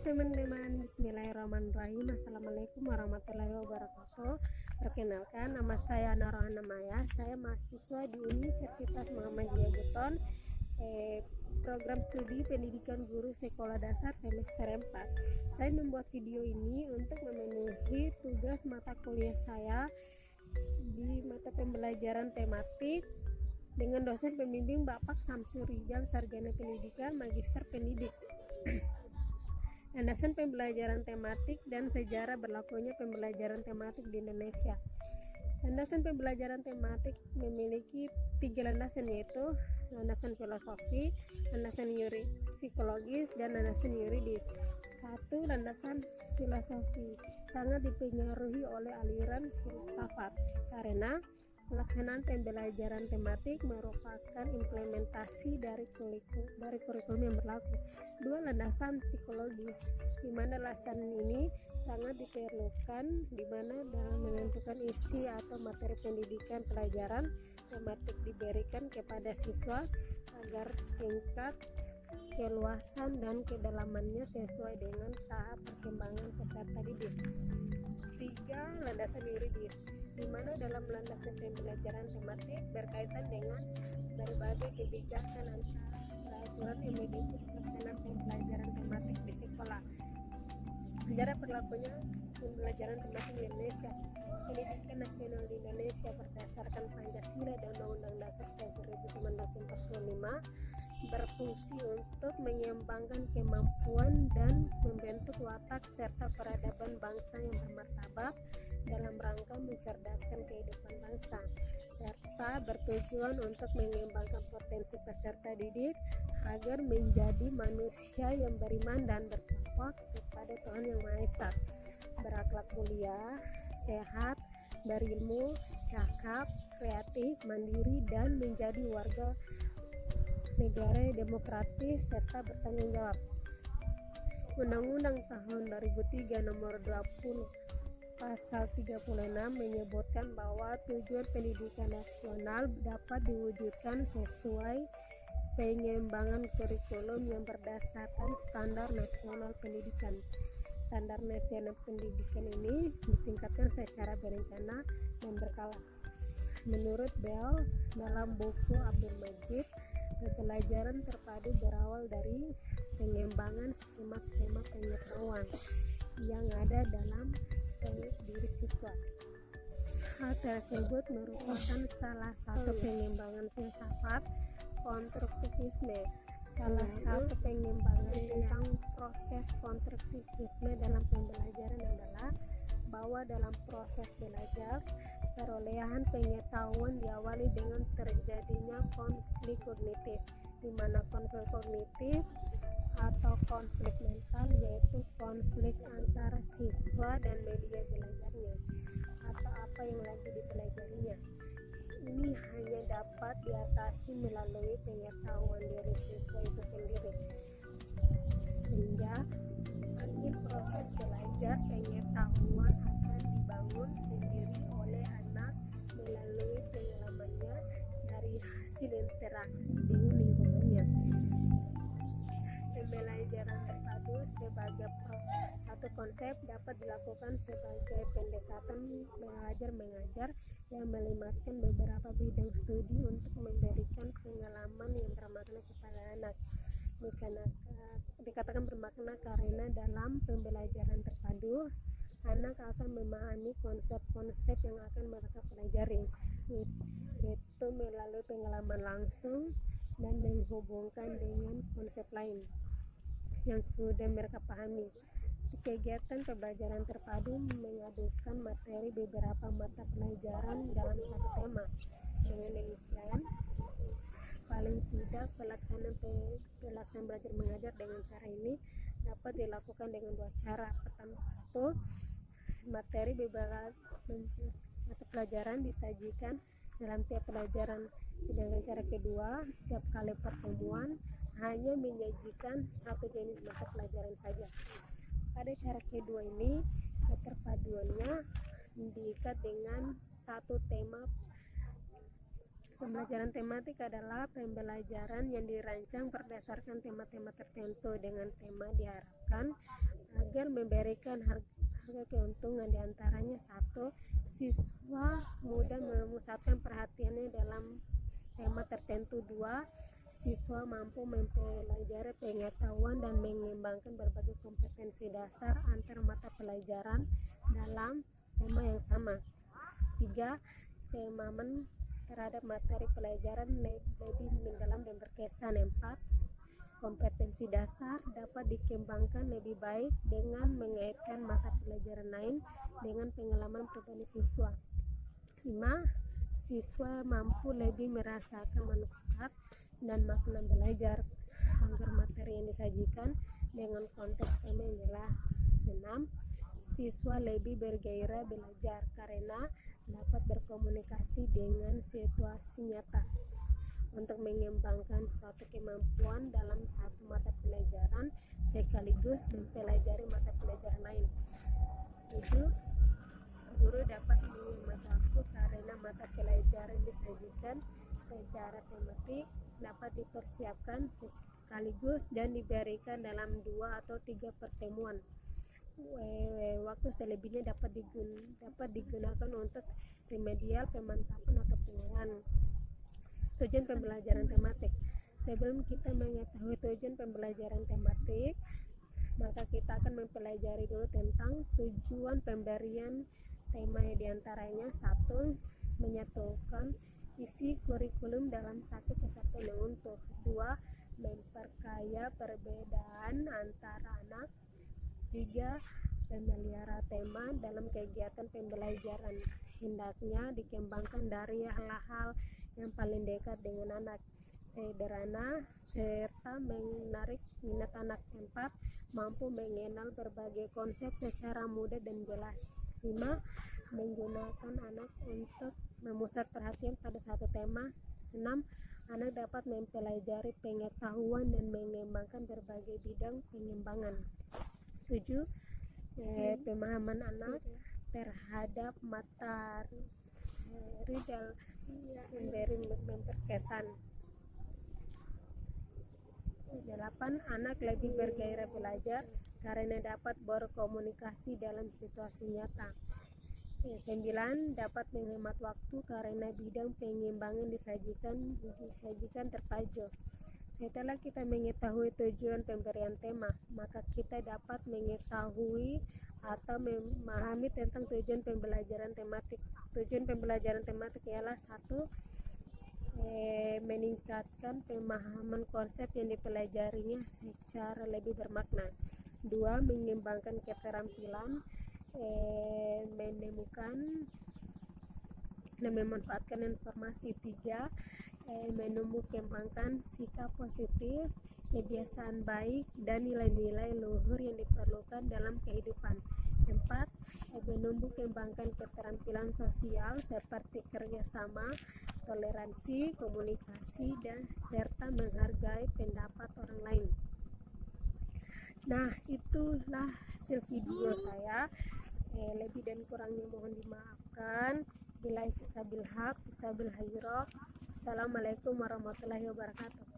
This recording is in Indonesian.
teman-teman, bismillahirrahmanirrahim. Assalamualaikum warahmatullahi wabarakatuh. Perkenalkan, nama saya Narohana Maya. Saya mahasiswa di Universitas Muhammadiyah Buton, program studi pendidikan guru sekolah dasar semester 4. Saya membuat video ini untuk memenuhi tugas mata kuliah saya di mata pembelajaran tematik dengan dosen pembimbing Bapak Samsur Rijal, Sarjana Pendidikan, Magister Pendidik. Landasan pembelajaran tematik dan sejarah berlakunya pembelajaran tematik di Indonesia. Landasan pembelajaran tematik memiliki 3 landasan, yaitu landasan filosofi, landasan psikologis, dan landasan yuridis. 1. Landasan filosofi sangat dipengaruhi oleh aliran filsafat karena pelaksanaan pembelajaran tematik merupakan implementasi dari kurikulum yang berlaku. 2. Landasan psikologis, di mana landasan ini sangat diperlukan di mana dalam menentukan isi atau materi pendidikan pelajaran tematik diberikan kepada siswa agar tingkat keluasan dan kedalamannya sesuai dengan tahap perkembangan peserta didik. 3. Landasan yuridis, di mana dalam landasan pembelajaran tematik berkaitan dengan berbagai kebijakan antara peraturan yang mendukung pelaksanaan pembelajaran tematik di sekolah. Sejarah berlakunya pembelajaran tematik di Indonesia. Pendidikan nasional di Indonesia berdasarkan Pancasila dan Undang-Undang Dasar 1945 berfungsi untuk mengembangkan kemampuan dan membentuk watak serta peradaban bangsa yang bermartabat dalam rangka mencerdaskan kehidupan bangsa, serta bertujuan untuk mengembangkan potensi peserta didik agar menjadi manusia yang beriman dan bertakwa kepada Tuhan Yang Maha Esa, berakhlak mulia, sehat, berilmu, cakap, kreatif, mandiri, dan menjadi warga negara demokratis serta bertanggung jawab. Undang-Undang tahun 2003 nomor 20 pasal 36 menyebutkan bahwa tujuan pendidikan nasional dapat diwujudkan sesuai pengembangan kurikulum yang berdasarkan standar nasional pendidikan. Standar nasional pendidikan ini ditingkatkan secara berencana dan berkala. Menurut Bell, dalam buku Abdul Majid, pembelajaran terpadu berawal dari pengembangan skema-skema pengetahuan yang ada dalam diri siswa. Hal tersebut merupakan salah satu pengembangan filsafat konstruktivisme. Salah satu pengembangan tentang proses konstruktivisme dalam pembelajaran adalah bahwa dalam proses belajar, perolehan pengetahuan diawali dengan terjadinya konflik kognitif, di mana konflik kognitif atau konflik mental yaitu konflik antara siswa dan media belajarnya atau apa yang lagi dipelajarinya. Ini hanya dapat diatasi melalui pengetahuan diri siswa itu sendiri, sehingga akhir proses belajar pengetahuan akan dibangun sendiri oleh anak melalui pengalamannya dari hasil interaksi dengan lingkungannya. Pembelajaran terpadu sebagai satu konsep dapat dilakukan sebagai pendekatan belajar-mengajar yang melibatkan beberapa bidang studi untuk memberikan pengalaman yang bermakna kepada anak. Dikatakan bermakna karena dalam pembelajaran terpadu anak akan memahami konsep-konsep yang akan mereka pelajari, yaitu melalui pengalaman langsung dan menghubungkan dengan konsep lain yang sudah mereka pahami. Kegiatan pembelajaran terpadu mengadukan materi beberapa mata pelajaran dalam satu tema. Dengan demikian, paling tidak pelaksanaan belajar mengajar dengan cara ini dapat dilakukan dengan 2 cara. Pertama, 1, materi beberapa mata pelajaran disajikan dalam tiap pelajaran, sedangkan cara kedua, setiap kali pertemuan hanya menyajikan satu jenis mata pelajaran saja. Pada cara kedua ini, keterpaduannya diikat dengan satu tema. Pembelajaran tematik adalah pembelajaran yang dirancang berdasarkan tema-tema tertentu. Dengan tema diharapkan dilakukan agar memberikan harga keuntungan, diantaranya satu, siswa mudah memusatkan perhatiannya dalam tema tertentu. Dua, siswa mampu mempelajari pengetahuan dan mengembangkan berbagai kompetensi dasar antar mata pelajaran dalam tema yang sama. Tiga, pemahaman terhadap materi pelajaran lebih mendalam dan berkesan. Empat, kompetensi dasar dapat dikembangkan lebih baik dengan mengaitkan mata pelajaran lain dengan pengalaman pribadi siswa. 5. Siswa mampu lebih merasakan manfaat dan makna belajar agar materi yang disajikan dengan konteks tema yang jelas. 6. Siswa lebih bergairah belajar karena dapat berkomunikasi dengan situasi nyata untuk mengembangkan suatu kemampuan dalam satu mata pelajaran sekaligus mempelajari mata pelajaran lain. 7. Guru dapat menghemat waktu karena mata pelajaran disajikan secara tematik dapat dipersiapkan sekaligus dan diberikan dalam 2 atau 3 pertemuan. Waktu selebihnya dapat digunakan untuk remedial, pemantapan, atau pengolahan. Tujuan pembelajaran tematik. Sebelum kita mengetahui tujuan pembelajaran tematik, maka kita akan mempelajari dulu tentang tujuan pemberian tema, diantaranya satu, menyatukan isi kurikulum dalam satu kesatuan yang utuh. Dua, memperkaya perbedaan antara anak. Tiga, memelihara tema dalam kegiatan pembelajaran hendaknya dikembangkan dari hal-hal yang paling dekat dengan anak, sederhana serta menarik minat anak. 4. Mampu mengenal berbagai konsep secara mudah dan jelas. 5. Menggunakan anak untuk memusat perhatian pada satu tema. 6. Anak dapat mempelajari pengetahuan dan mengembangkan berbagai bidang pengembangan. 7. Pemahaman anak terhadap materi dan memberi memperkesan. 8. Anak lebih bergairah belajar karena dapat berkomunikasi dalam situasi nyata. 9. Dapat menghemat waktu karena bidang pengembangan disajikan terpaju. Setelah kita mengetahui tujuan pemberian tema, maka kita dapat mengetahui atau memahami tentang tujuan pembelajaran tematik. Tujuan pembelajaran tematik ialah satu, meningkatkan pemahaman konsep yang dipelajarinya secara lebih bermakna. Dua, mengembangkan keterampilan menemukan dan memanfaatkan informasi. Tiga, menumbuh kembangkan sikap positif, kebiasaan baik, dan nilai-nilai luhur yang diperlukan dalam kehidupan. 4. Menumbuh kembangkan keterampilan sosial seperti kerjasama, toleransi, komunikasi, dan serta menghargai pendapat orang lain. Nah, itulah hasil video saya. Lebih dan kurangnya mohon dimaafkan. Billahi fisabil haq, fisabil hayrok. Assalamualaikum warahmatullahi wabarakatuh.